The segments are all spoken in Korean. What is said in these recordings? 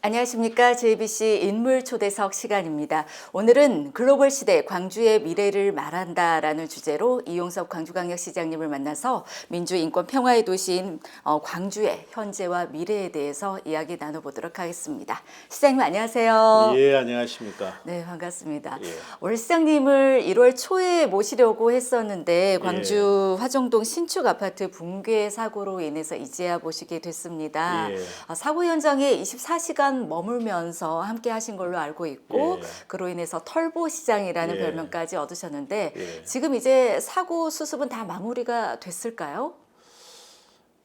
안녕하십니까. JBC 인물 초대석 시간입니다. 오늘은 글로벌 시대 광주의 미래를 말한다라는 주제로 이용섭 광주광역시장님을 만나서 민주인권 평화의 도시인 광주의 현재와 미래에 대해서 이야기 나눠보도록 하겠습니다. 시장님 안녕하세요. 예, 안녕하십니까. 네, 반갑습니다. 예. 올 시장님을 1월 초에 모시려고 했었는데 광주 화정동 신축 아파트 붕괴 사고로 인해서 이제야 모시게 됐습니다. 예. 사고 현장에 24시간 머물면서 함께 하신 걸로 알고 있고 그로 인해서 털보 시장이라는 별명까지 얻으셨는데 지금 이제 사고 수습은 다 마무리가 됐을까요?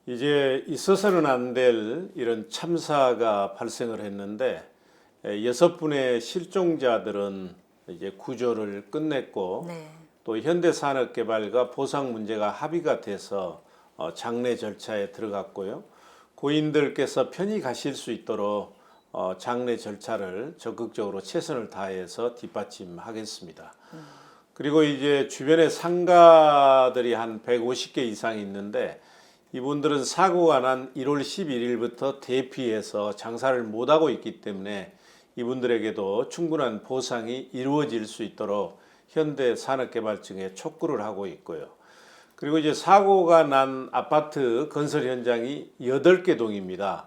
이제 있어서는 안 될 이런 참사가 발생을 했는데 6분의 실종자들은 이제 구조를 끝냈고 또 현대산업개발과 보상 문제가 합의가 돼서 장례 절차에 들어갔고요. 고인들께서 편히 가실 수 있도록 장례 절차를 적극적으로 최선을 다해서 뒷받침하겠습니다. 그리고 이제 주변에 상가들이 한 150개 이상 있는데 이분들은 사고가 난 1월 11일부터 대피해서 장사를 못하고 있기 때문에 이분들에게도 충분한 보상이 이루어질 수 있도록 현대산업개발청에 촉구를 하고 있고요. 그리고 이제 사고가 난 아파트 건설 현장이 8개 동입니다.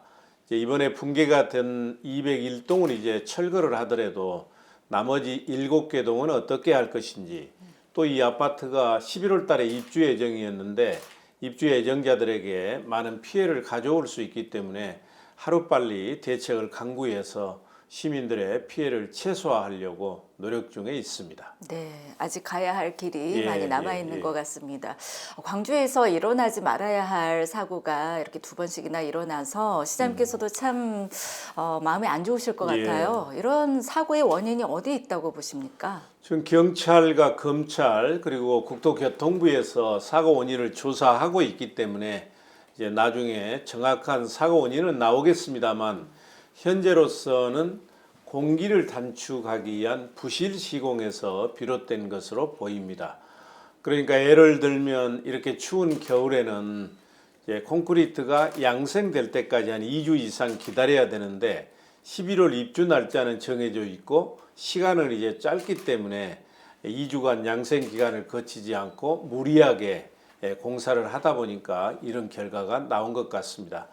이번에 붕괴가 된 201동은 이제 철거를 하더라도 나머지 7개 동은 어떻게 할 것인지, 또 이 아파트가 11월 달에 입주 예정이었는데 입주 예정자들에게 많은 피해를 가져올 수 있기 때문에 하루빨리 대책을 강구해서 시민들의 피해를 최소화하려고 노력 중에 있습니다. 네, 아직 가야 할 길이 많이 남아있는 것 같습니다. 광주에서 일어나지 말아야 할 사고가 이렇게 2번씩이나 일어나서 시장님께서도 참 마음이 안 좋으실 것 같아요. 이런 사고의 원인이 어디에 있다고 보십니까? 지금 경찰과 검찰 그리고 국토교통부에서 사고 원인을 조사하고 있기 때문에 이제 나중에 정확한 사고 원인은 나오겠습니다만 현재로서는 공기를 단축하기 위한 부실 시공에서 비롯된 것으로 보입니다. 그러니까 예를 들면 이렇게 추운 겨울에는 이제 콘크리트가 양생될 때까지 한 2주 이상 기다려야 되는데 11월 입주 날짜는 정해져 있고 시간은 이제 짧기 때문에 2주간 양생 기간을 거치지 않고 무리하게 공사를 하다 보니까 이런 결과가 나온 것 같습니다.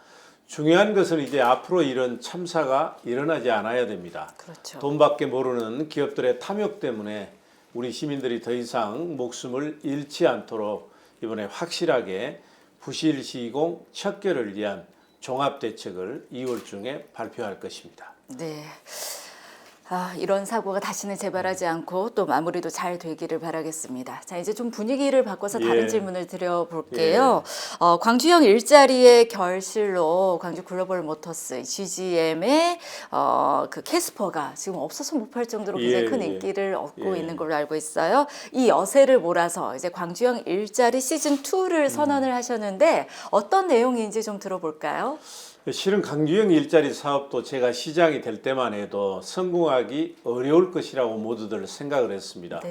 중요한 것은 이제 앞으로 이런 참사가 일어나지 않아야 됩니다. 그렇죠. 돈밖에 모르는 기업들의 탐욕 때문에 우리 시민들이 더 이상 목숨을 잃지 않도록 이번에 확실하게 부실 시공 척결을 위한 종합대책을 2월 중에 발표할 것입니다. 네. 이런 사고가 다시는 재발하지 않고 또 마무리도 잘 되기를 바라겠습니다. 자, 이제 좀 분위기를 바꿔서 다른 질문을 드려볼게요. 광주형 일자리의 결실로 광주 글로벌 모터스 GGM의 그 캐스퍼가 지금 없어서 못 팔 정도로 굉장히 큰 인기를 얻고 있는 걸로 알고 있어요. 이 여세를 몰아서 이제 광주형 일자리 시즌 2를 선언을 하셨는데 어떤 내용인지 좀 들어볼까요? 실은 광주형 일자리 사업도 제가 시장이 될 때만 해도 성공하기 어려울 것이라고 모두들 생각을 했습니다.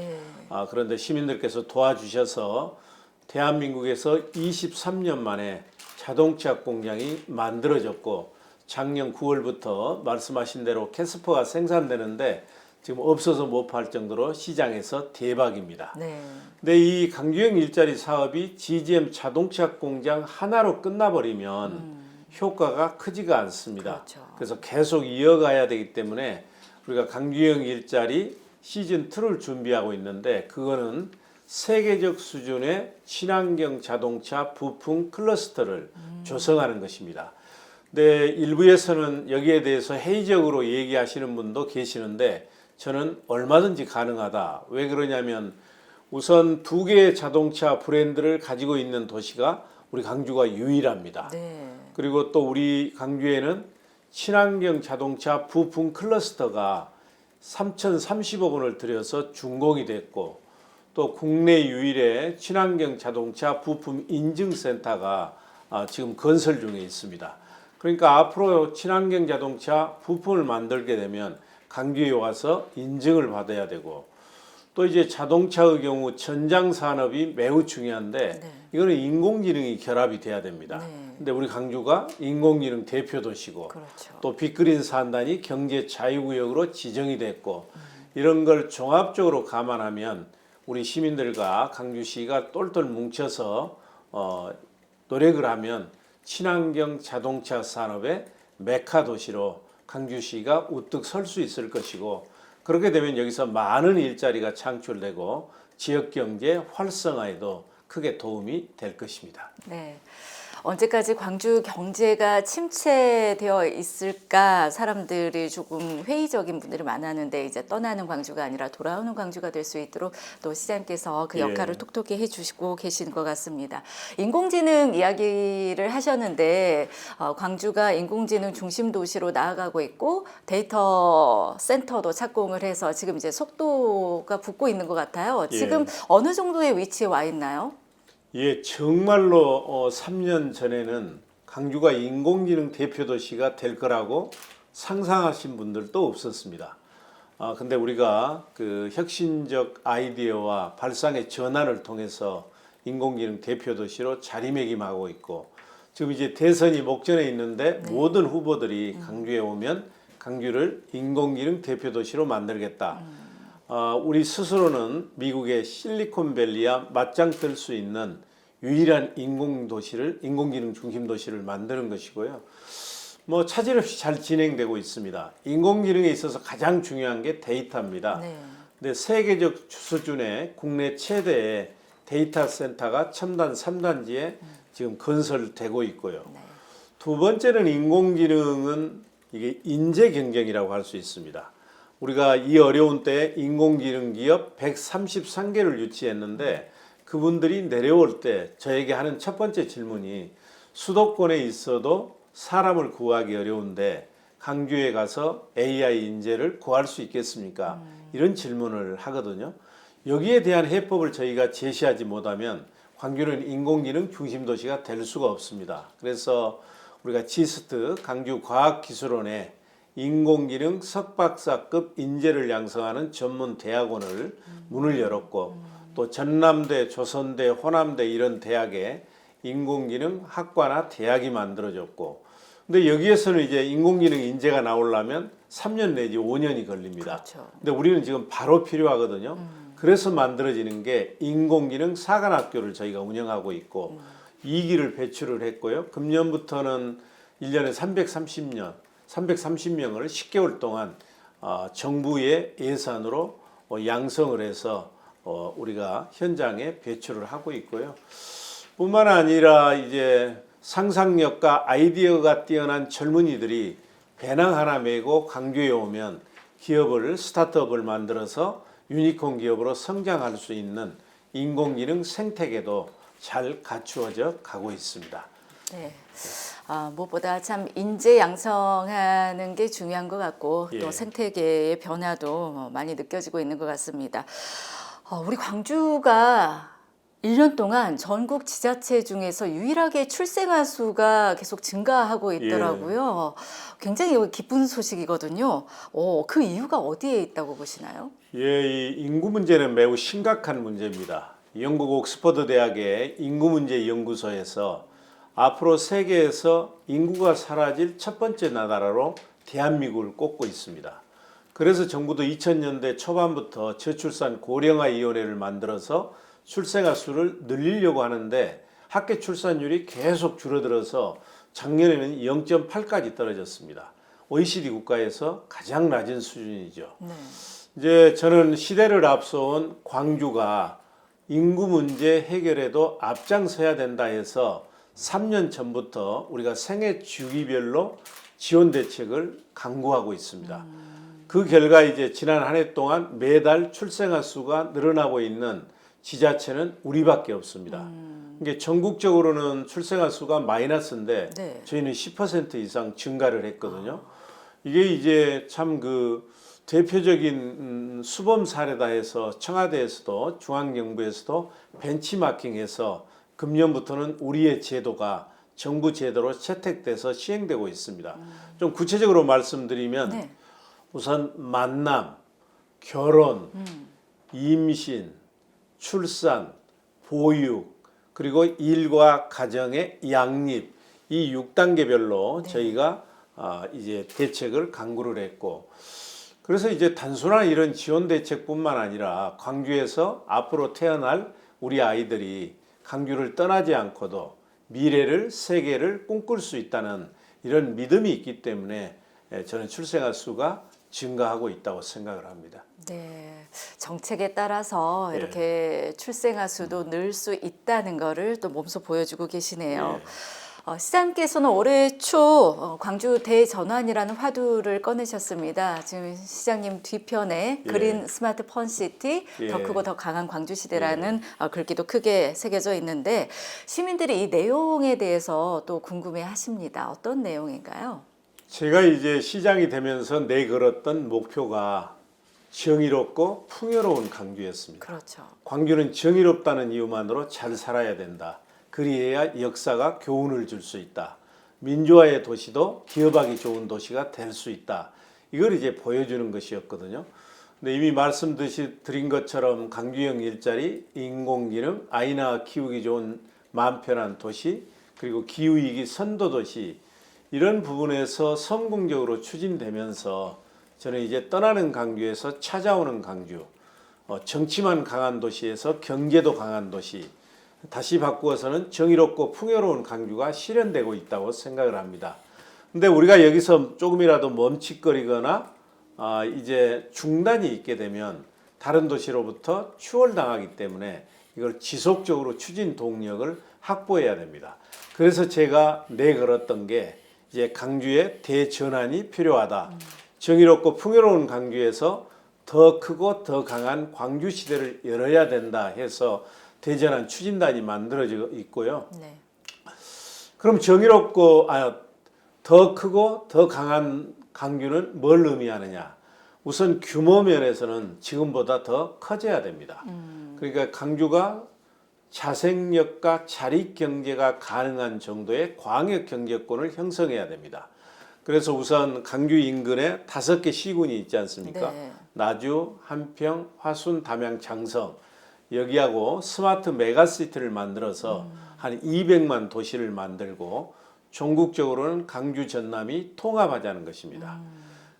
그런데 시민들께서 도와주셔서 대한민국에서 23년 만에 자동차 공장이 만들어졌고 작년 9월부터 말씀하신 대로 캐스퍼가 생산되는데 지금 없어서 못 팔 정도로 시장에서 대박입니다. 근데 이 광주형 일자리 사업이 GGM 자동차 공장 하나로 끝나버리면 효과가 크지가 않습니다. 그래서 계속 이어가야 되기 때문에 우리가 광주형 일자리 시즌2를 준비하고 있는데 그거는 세계적 수준의 친환경 자동차 부품 클러스터를 조성하는 것입니다. 근데 일부에서는 여기에 대해서 회의적으로 얘기하시는 분도 계시는데 저는 얼마든지 가능하다. 왜 그러냐면 우선 2개의 자동차 브랜드를 가지고 있는 도시가 우리 광주가 유일합니다. 그리고 또 우리 광주에는 친환경 자동차 부품 클러스터가 3,030억 원을 들여서 준공이 됐고 또 국내 유일의 친환경 자동차 부품 인증센터가 지금 건설 중에 있습니다. 그러니까 앞으로 친환경 자동차 부품을 만들게 되면 광주에 와서 인증을 받아야 되고 또 이제 자동차의 경우 전장 산업이 매우 중요한데 네. 이거는 인공지능이 결합이 돼야 됩니다. 네. 근데 우리 광주가 인공지능 대표 도시고 그렇죠. 또 빅그린 산단이 경제 자유구역으로 지정이 됐고 이런 걸 종합적으로 감안하면 우리 시민들과 광주시가 똘똘 뭉쳐서 노력을 하면 친환경 자동차 산업의 메카 도시로 광주시가 우뚝 설 수 있을 것이고 그렇게 되면 여기서 많은 일자리가 창출되고 지역 경제 활성화에도 크게 도움이 될 것입니다. 네. 언제까지 광주 경제가 침체되어 있을까 사람들이 조금 회의적인 분들이 많았는데 이제 떠나는 광주가 아니라 돌아오는 광주가 될 수 있도록 또 시장께서 그 역할을 톡톡히 해주시고 계신 것 같습니다. 인공지능 이야기를 하셨는데 광주가 인공지능 중심 도시로 나아가고 있고 데이터 센터도 착공을 해서 지금 이제 속도가 붙고 있는 것 같아요. 지금 어느 정도의 위치에 와 있나요? 예, 정말로 3년 전에는 광주가 인공지능 대표 도시가 될 거라고 상상하신 분들도 없었습니다. 근데 우리가 그 혁신적 아이디어와 발상의 전환을 통해서 인공지능 대표 도시로 자리매김하고 있고 지금 이제 대선이 목전에 있는데 모든 후보들이 광주에 오면 광주를 인공지능 대표 도시로 만들겠다. 우리 스스로는 미국의 실리콘밸리와 맞짱 뜰 수 있는 유일한 인공지능 중심 도시를 만드는 것이고요. 뭐 차질 없이 잘 진행되고 있습니다. 인공지능에 있어서 가장 중요한 게 데이터입니다. 네. 근데 세계적 수준의 국내 최대의 데이터 센터가 첨단 3단지에 지금 건설되고 있고요. 네. 두 번째는 인공지능은 이게 인재 경쟁이라고 할 수 있습니다. 우리가 이 어려운 때에 인공지능 기업 133개를 유치했는데 그분들이 내려올 때 저에게 하는 첫 번째 질문이 수도권에 있어도 사람을 구하기 어려운데 광주에 가서 AI 인재를 구할 수 있겠습니까? 이런 질문을 하거든요. 여기에 대한 해법을 저희가 제시하지 못하면 광주는 인공지능 중심 도시가 될 수가 없습니다. 그래서 우리가 지스트 광주과학기술원에 인공지능 석박사급 인재를 양성하는 전문 대학원을 문을 열었고 또 전남대, 조선대, 호남대 이런 대학에 인공지능 학과나 대학이 만들어졌고 근데 여기에서는 이제 인공지능 인재가 나오려면 3년 내지 5년이 걸립니다. 그렇죠. 근데 우리는 지금 바로 필요하거든요. 그래서 만들어지는 게 인공지능 사관학교를 저희가 운영하고 있고 2기를 배출을 했고요. 금년부터는 1년에 330명을 10개월 동안 정부의 예산으로 양성을 해서 우리가 현장에 배출을 하고 있고요. 뿐만 아니라 이제 상상력과 아이디어가 뛰어난 젊은이들이 배낭 하나 메고 광주에 오면 기업을 스타트업을 만들어서 유니콘 기업으로 성장할 수 있는 인공지능 생태계도 잘 갖추어져 가고 있습니다. 네. 무엇보다 참 인재 양성하는 게 중요한 것 같고 또 생태계의 변화도 많이 느껴지고 있는 것 같습니다. 우리 광주가 1년 동안 전국 지자체 중에서 유일하게 출생아 수가 계속 증가하고 있더라고요. 굉장히 기쁜 소식이거든요. 그 이유가 어디에 있다고 보시나요? 이 인구 문제는 매우 심각한 문제입니다. 영국 옥스퍼드 대학의 인구 문제 연구소에서 앞으로 세계에서 인구가 사라질 첫 번째 나라로 대한민국을 꼽고 있습니다. 그래서 정부도 2000년대 초반부터 저출산 고령화위원회를 만들어서 출생아 수를 늘리려고 하는데 학계 출산율이 계속 줄어들어서 작년에는 0.8까지 떨어졌습니다. OECD 국가에서 가장 낮은 수준이죠. 네. 이제 저는 시대를 앞서온 광주가 인구 문제 해결에도 앞장서야 된다 해서 3년 전부터 우리가 생애 주기별로 지원 대책을 강구하고 있습니다. 그 결과 이제 지난 한 해 동안 매달 출생아 수가 늘어나고 있는 지자체는 우리밖에 없습니다. 이게 전국적으로는 출생아 수가 마이너스인데 네. 저희는 10% 이상 증가를 했거든요. 이게 이제 참 그 대표적인 수범 사례다 해서 청와대에서도 중앙정부에서도 벤치마킹해서 금년부터는 우리의 제도가 정부 제도로 채택돼서 시행되고 있습니다. 좀 구체적으로 말씀드리면 네. 우선 만남, 결혼, 임신, 출산, 보육, 그리고 일과 가정의 양립 이 6단계별로 네. 저희가 이제 대책을 강구를 했고 그래서 이제 단순한 이런 지원 대책뿐만 아니라 광주에서 앞으로 태어날 우리 아이들이 광주를 떠나지 않고도 미래를 세계를 꿈꿀 수 있다는 이런 믿음이 있기 때문에 저는 출생아 수가 증가하고 있다고 생각을 합니다. 네, 정책에 따라서 예. 이렇게 출생아 수도 늘 수 있다는 거를 또 몸소 보여주고 계시네요. 시장님께서는 올해 초 광주 대전환이라는 화두를 꺼내셨습니다. 지금 시장님 뒤편에 예. 그린 스마트 펀시티 예. 더 크고 더 강한 광주시대라는 글귀도 크게 새겨져 있는데 시민들이 이 내용에 대해서 또 궁금해하십니다. 어떤 내용인가요? 제가 이제 시장이 되면서 내걸었던 목표가 정의롭고 풍요로운 광주였습니다. 그렇죠. 광주는 정의롭다는 이유만으로 잘 살아야 된다. 그리해야 역사가 교훈을 줄 수 있다. 민주화의 도시도 기업하기 좋은 도시가 될 수 있다. 이걸 이제 보여주는 것이었거든요. 근데 이미 말씀드린 것처럼 광주형 일자리, 인공지능, 아이 낳아 키우기 좋은 마음 편한 도시, 그리고 기후위기 선도도시 이런 부분에서 성공적으로 추진되면서 저는 이제 떠나는 광주에서 찾아오는 광주, 정치만 강한 도시에서 경제도 강한 도시, 다시 바꾸어서는 정의롭고 풍요로운 광주가 실현되고 있다고 생각을 합니다. 근데 우리가 여기서 조금이라도 멈칫거리거나 이제 중단이 있게 되면 다른 도시로부터 추월당하기 때문에 이걸 지속적으로 추진 동력을 확보해야 됩니다. 그래서 제가 내걸었던 게 이제 광주의 대전환이 필요하다. 정의롭고 풍요로운 광주에서 더 크고 더 강한 광주 시대를 열어야 된다 해서 대전환 추진단이 만들어져 있고요. 네. 그럼 정의롭고 더 크고 더 강한 광주는 뭘 의미하느냐? 우선 규모 면에서는 지금보다 더 커져야 됩니다. 그러니까 광주가 자생력과 자립 경제가 가능한 정도의 광역 경제권을 형성해야 됩니다. 그래서 우선 광주 인근에 5개 시군이 있지 않습니까? 네. 나주, 한평, 화순, 담양, 장성 여기하고 스마트 메가시티를 만들어서 한 200만 도시를 만들고 전국적으로는 광주 전남이 통합하자는 것입니다.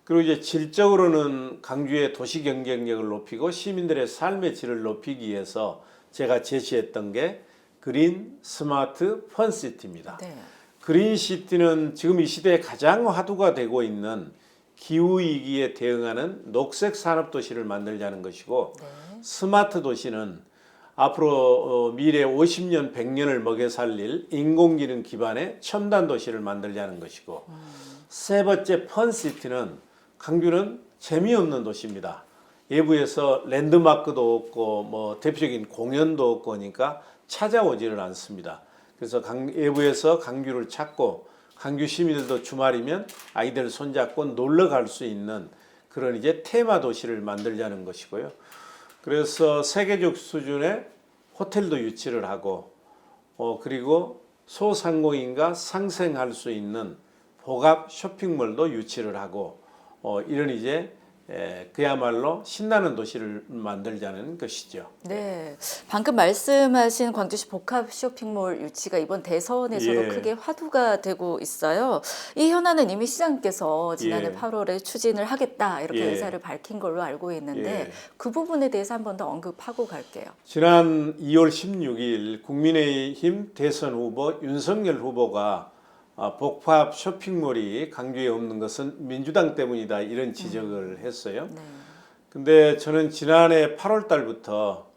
그리고 이제 질적으로는 광주의 도시 경쟁력을 높이고 시민들의 삶의 질을 높이기 위해서 제가 제시했던 게 그린 스마트 펀시티입니다. 네. 그린시티는 지금 이 시대에 가장 화두가 되고 있는 기후위기에 대응하는 녹색 산업도시를 만들자는 것이고 네. 스마트 도시는 앞으로 미래 50년, 100년을 먹여 살릴 인공지능 기반의 첨단 도시를 만들자는 것이고 세 번째 펀시티는 광주는 재미없는 도시입니다. 외부에서 랜드마크도 없고 뭐 대표적인 공연도 없고 하니까 찾아오지를 않습니다. 그래서 외부에서 광주를 찾고 광주 시민들도 주말이면 아이들 손잡고 놀러 갈 수 있는 그런 이제 테마 도시를 만들자는 것이고요. 그래서 세계적 수준의 호텔도 유치를 하고 그리고 소상공인과 상생할 수 있는 복합 쇼핑몰도 유치를 하고 이런 이제 그야말로 신나는 도시를 만들자는 것이죠. 네, 방금 말씀하신 광주시 복합 쇼핑몰 유치가 이번 대선에서도 예. 크게 화두가 되고 있어요. 이 현안은 이미 시장님께서 지난해 예. 8월에 추진을 하겠다 이렇게 예. 의사를 밝힌 걸로 알고 있는데 예. 그 부분에 대해서 한 번 더 언급하고 갈게요. 지난 2월 16일 국민의힘 대선 후보 윤석열 후보가 복합 쇼핑몰이 광주에 없는 것은 민주당 때문이다 이런 지적을 했어요. 네. 근데 저는 지난해 8월 달부터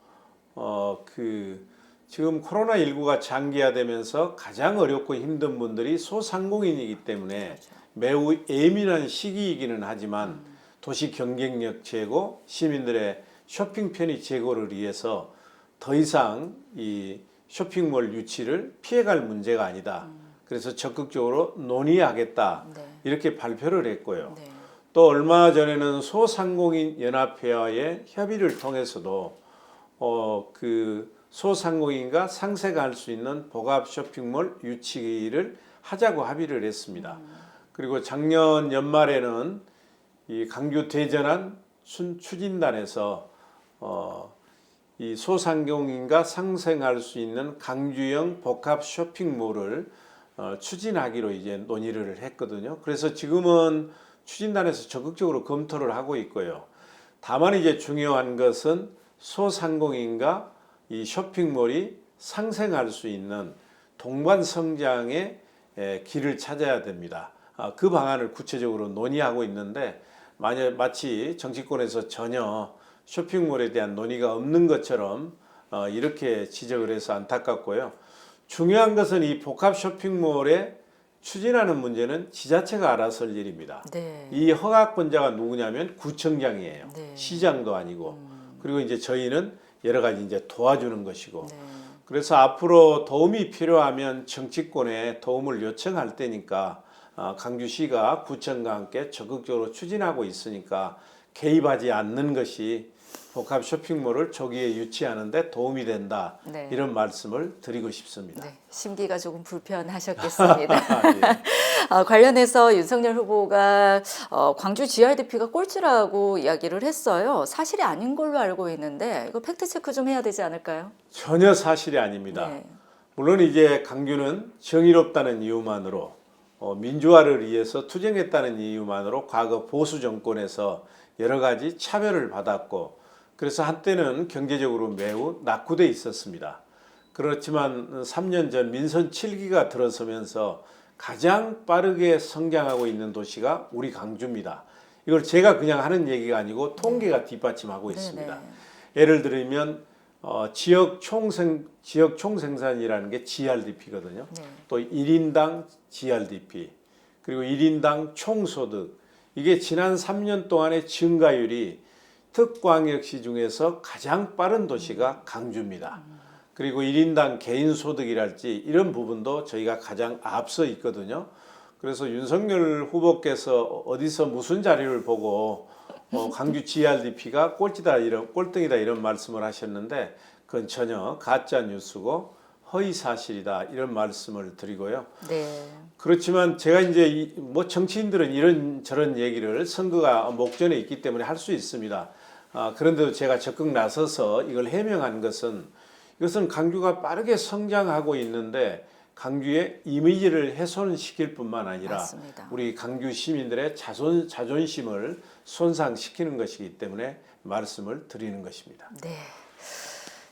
지금 코로나19가 장기화되면서 가장 어렵고 힘든 분들이 소상공인이기 때문에 그렇죠. 매우 예민한 시기이기는 하지만 도시 경쟁력 제고, 시민들의 쇼핑 편의 제고를 위해서 더 이상 이 쇼핑몰 유치를 피해갈 문제가 아니다. 그래서 적극적으로 논의하겠다. 네. 이렇게 발표를 했고요. 네. 또 얼마 전에는 소상공인 연합회와의 협의를 통해서도 소상공인과 상세가 할 수 있는 복합 쇼핑몰 유치를 하자고 합의를 했습니다. 그리고 작년 연말에는 이 광주 대전환 추진단에서 이 소상공인과 상생할 수 있는 강주형 복합 쇼핑몰을 추진하기로 이제 논의를 했거든요. 그래서 지금은 추진단에서 적극적으로 검토를 하고 있고요. 다만 이제 중요한 것은 소상공인과 이 쇼핑몰이 상생할 수 있는 동반 성장의 길을 찾아야 됩니다. 그 방안을 구체적으로 논의하고 있는데 마치 정치권에서 전혀 쇼핑몰에 대한 논의가 없는 것처럼 이렇게 지적을 해서 안타깝고요. 중요한 것은 이 복합 쇼핑몰에 추진하는 문제는 지자체가 알아서 할 일입니다. 네. 이 허가권자가 누구냐면 구청장이에요. 네. 시장도 아니고. 그리고 이제 저희는 여러 가지 이제 도와주는 것이고. 네. 그래서 앞으로 도움이 필요하면 정치권에 도움을 요청할 때니까 강주시가 구청과 함께 적극적으로 추진하고 있으니까 개입하지 않는 것이 복합 쇼핑몰을 조기에 유치하는 데 도움이 된다. 네. 이런 말씀을 드리고 싶습니다. 네, 심기가 조금 불편하셨겠습니다. 예. 관련해서 윤석열 후보가 광주 GRDP가 꼴찌라고 이야기를 했어요. 사실이 아닌 걸로 알고 있는데 이거 팩트 체크 좀 해야 되지 않을까요? 전혀 사실이 아닙니다. 네. 물론 이제 강주는 정의롭다는 이유만으로 민주화를 위해서 투쟁했다는 이유만으로 과거 보수 정권에서 여러 가지 차별을 받았고 그래서 한때는 경제적으로 매우 낙후돼 있었습니다. 그렇지만 3년 전 민선 7기가 들어서면서 가장 빠르게 성장하고 있는 도시가 우리 강주입니다. 이걸 제가 그냥 하는 얘기가 아니고 통계가 뒷받침하고 있습니다. 네네. 예를 들면 지역 총생산이라는 게 GRDP거든요. 네. 또 1인당 GRDP 그리고 1인당 총소득 이게 지난 3년 동안의 증가율이 특광역시 중에서 가장 빠른 도시가 강주입니다. 그리고 1인당 개인소득이랄지 이런 부분도 저희가 가장 앞서 있거든요. 그래서 윤석열 후보께서 어디서 무슨 자료를 보고 강주 GRDP가 꼴등이다 이런 말씀을 하셨는데 그건 전혀 가짜 뉴스고 허위 사실이다 이런 말씀을 드리고요. 네. 그렇지만 제가 이제 뭐 정치인들은 이런 저런 얘기를 선거가 목전에 있기 때문에 할 수 있습니다. 그런데도 제가 적극 나서서 이걸 해명한 것은 이것은 강주가 빠르게 성장하고 있는데 강주의 이미지를 훼손시킬 뿐만 아니라 맞습니다. 우리 강주 시민들의 자존심을 손상시키는 것이기 때문에 말씀을 드리는 것입니다. 네.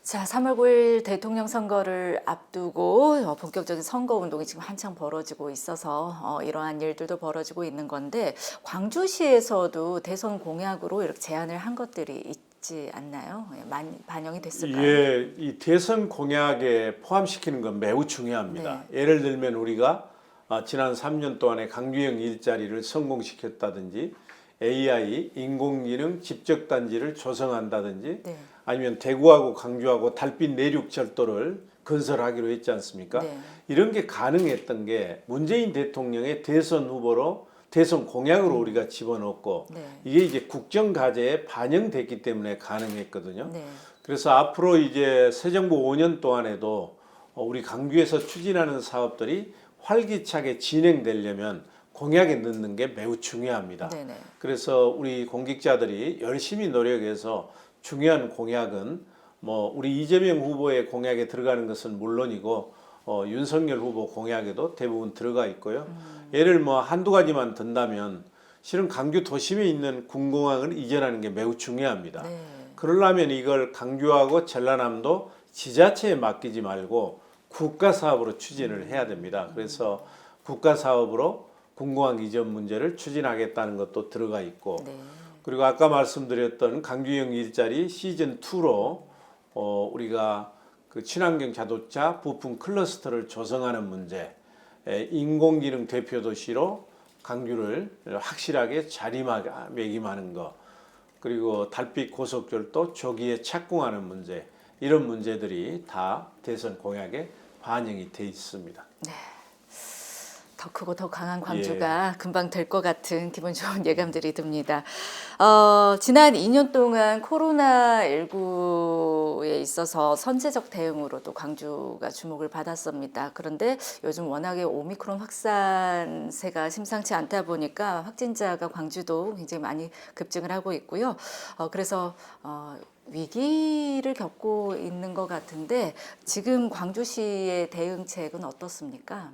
자, 3월 9일 대통령 선거를 앞두고 본격적인 선거 운동이 지금 한창 벌어지고 있어서 이러한 일들도 벌어지고 있는 건데 광주시에서도 대선 공약으로 이렇게 제안을 한 것들이 있지 않나요? 많이 반영이 됐을까요? 예, 이 대선 공약에 포함시키는 건 매우 중요합니다. 네. 예를 들면 우리가 지난 3년 동안에 강주형 일자리를 성공시켰다든지 AI, 인공지능 집적단지를 조성한다든지 네. 아니면 대구하고 강주하고 달빛 내륙철도를 건설하기로 했지 않습니까? 네. 이런 게 가능했던 게 문재인 대통령의 대선 후보로 대선 공약으로 우리가 집어넣고 네. 이게 이제 국정과제에 반영됐기 때문에 가능했거든요. 네. 그래서 앞으로 이제 새 정부 5년 동안에도 우리 강주에서 추진하는 사업들이 활기차게 진행되려면 공약에 넣는 게 매우 중요합니다. 네네. 그래서 우리 공직자들이 열심히 노력해서 중요한 공약은 뭐 우리 이재명 후보의 공약에 들어가는 것은 물론이고 윤석열 후보 공약에도 대부분 들어가 있고요. 예를 뭐 한두 가지만 든다면 실은 강주 도심에 있는 군공항을 이전하는 게 매우 중요합니다. 네. 그러려면 이걸 강주하고 전라남도 지자체에 맡기지 말고 국가 사업으로 추진을 해야 됩니다. 그래서 국가 사업으로 군공항 이전 문제를 추진하겠다는 것도 들어가 있고 네. 그리고 아까 말씀드렸던 강주형 일자리 시즌 2로 우리가 그 친환경 자동차 부품 클러스터를 조성하는 문제, 인공지능 대표 도시로 강주를 확실하게 자리매김하는 것, 그리고 달빛 고속철도 조기에 착공하는 문제, 이런 문제들이 다 대선 공약에 반영이 돼 있습니다. 더 크고 더 강한 광주가 금방 될 것 같은 기분 좋은 예감들이 듭니다. 지난 2년 동안 코로나19에 있어서 선제적 대응으로 또 광주가 주목을 받았습니다. 그런데 요즘 워낙에 오미크론 확산세가 심상치 않다 보니까 확진자가 광주도 굉장히 많이 급증을 하고 있고요. 그래서 위기를 겪고 있는 것 같은데 지금 광주시의 대응책은 어떻습니까?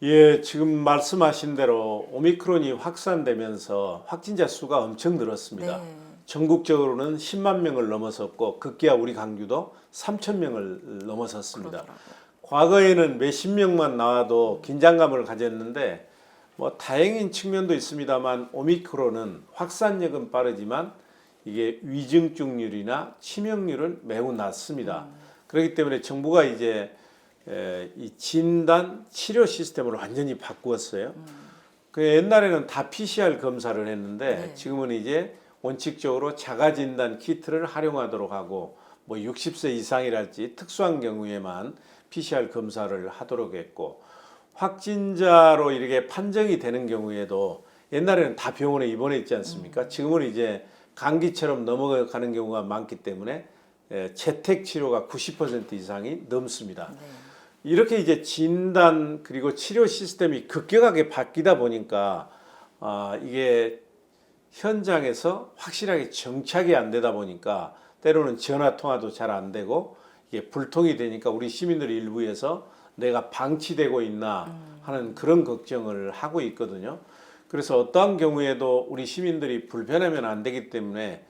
예, 지금 말씀하신 대로 오미크론이 확산되면서 확진자 수가 엄청 늘었습니다. 네. 전국적으로는 10만 명을 넘어섰고 급기야 우리 광주도 3천 명을 넘어섰습니다. 그러더라고요. 과거에는 몇십 명만 나와도 긴장감을 가졌는데 뭐 다행인 측면도 있습니다만 오미크론은 확산력은 빠르지만 이게 위중증률이나 치명률은 매우 낮습니다. 그렇기 때문에 정부가 이제 이 진단 치료 시스템을 완전히 바꾸었어요. 그 옛날에는 다 PCR 검사를 했는데 네. 지금은 이제 원칙적으로 자가 진단 키트를 활용하도록 하고 뭐 60세 이상이랄지 특수한 경우에만 PCR 검사를 하도록 했고 확진자로 이렇게 판정이 되는 경우에도 옛날에는 다 병원에 입원했지 않습니까? 지금은 이제 감기처럼 넘어가는 경우가 많기 때문에 재택 치료가 90% 이상이 넘습니다. 네. 이렇게 이제 진단 그리고 치료 시스템이 급격하게 바뀌다 보니까 이게 현장에서 확실하게 정착이 안 되다 보니까 때로는 전화 통화도 잘 안 되고 이게 불통이 되니까 우리 시민들 일부에서 내가 방치되고 있나 하는 그런 걱정을 하고 있거든요. 그래서 어떠한 경우에도 우리 시민들이 불편하면 안 되기 때문에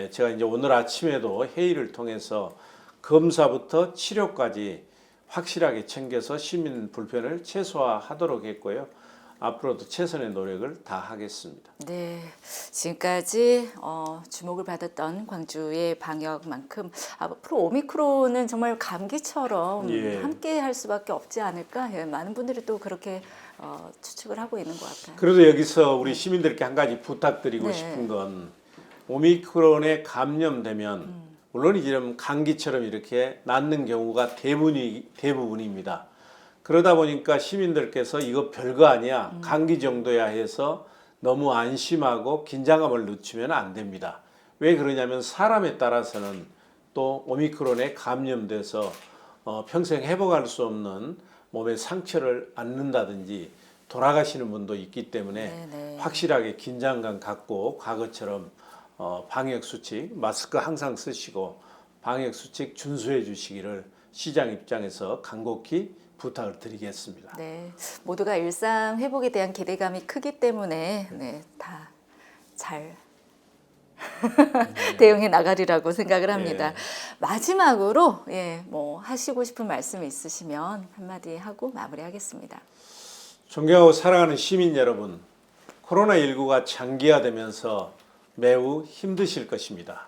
제가 이제 오늘 아침에도 회의를 통해서 검사부터 치료까지 확실하게 챙겨서 시민 불편을 최소화하도록 했고요. 앞으로도 최선의 노력을 다하겠습니다. 네, 지금까지 주목을 받았던 광주의 방역만큼 앞으로 오미크론은 정말 감기처럼 함께 할 수밖에 없지 않을까? 많은 분들이 또 그렇게 추측을 하고 있는 것 같아요. 그래도 여기서 우리 시민들께 한 가지 부탁드리고 네. 싶은 건 오미크론에 감염되면 물론 이제 감기처럼 이렇게 낫는 경우가 대부분입니다. 그러다 보니까 시민들께서 이거 별거 아니야, 감기 정도야 해서 너무 안심하고 긴장감을 늦추면 안 됩니다. 왜 그러냐면 사람에 따라서는 또 오미크론에 감염돼서 평생 회복할 수 없는 몸에 상처를 안는다든지 돌아가시는 분도 있기 때문에 네네. 확실하게 긴장감 갖고 과거처럼 방역수칙, 마스크 항상 쓰시고 방역수칙 준수해 주시기를 시장 입장에서 간곡히 부탁을 드리겠습니다. 네, 모두가 일상 회복에 대한 기대감이 크기 때문에 다 잘 대응해 나가리라고 생각을 합니다. 마지막으로 뭐 하시고 싶은 말씀 있으시면 한마디 하고 마무리하겠습니다. 존경하고 사랑하는 시민 여러분, 코로나19가 장기화되면서 매우 힘드실 것입니다.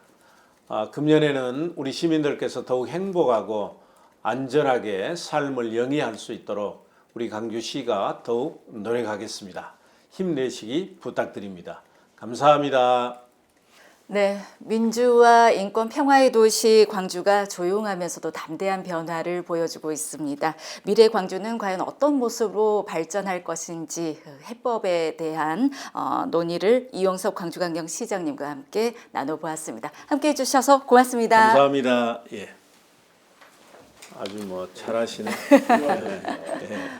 금년에는 우리 시민들께서 더욱 행복하고 안전하게 삶을 영위할 수 있도록 우리 광주시가 더욱 노력하겠습니다. 힘내시기 부탁드립니다. 감사합니다. 네, 민주화 인권 평화의 도시 광주가 조용하면서도 담대한 변화를 보여주고 있습니다. 미래 광주는 과연 어떤 모습으로 발전할 것인지 해법에 대한 논의를 이용석 광주광역시장님과 함께 나눠보았습니다. 함께해 주셔서 고맙습니다. 감사합니다. 예. 아주 뭐 잘하시네.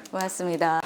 고맙습니다.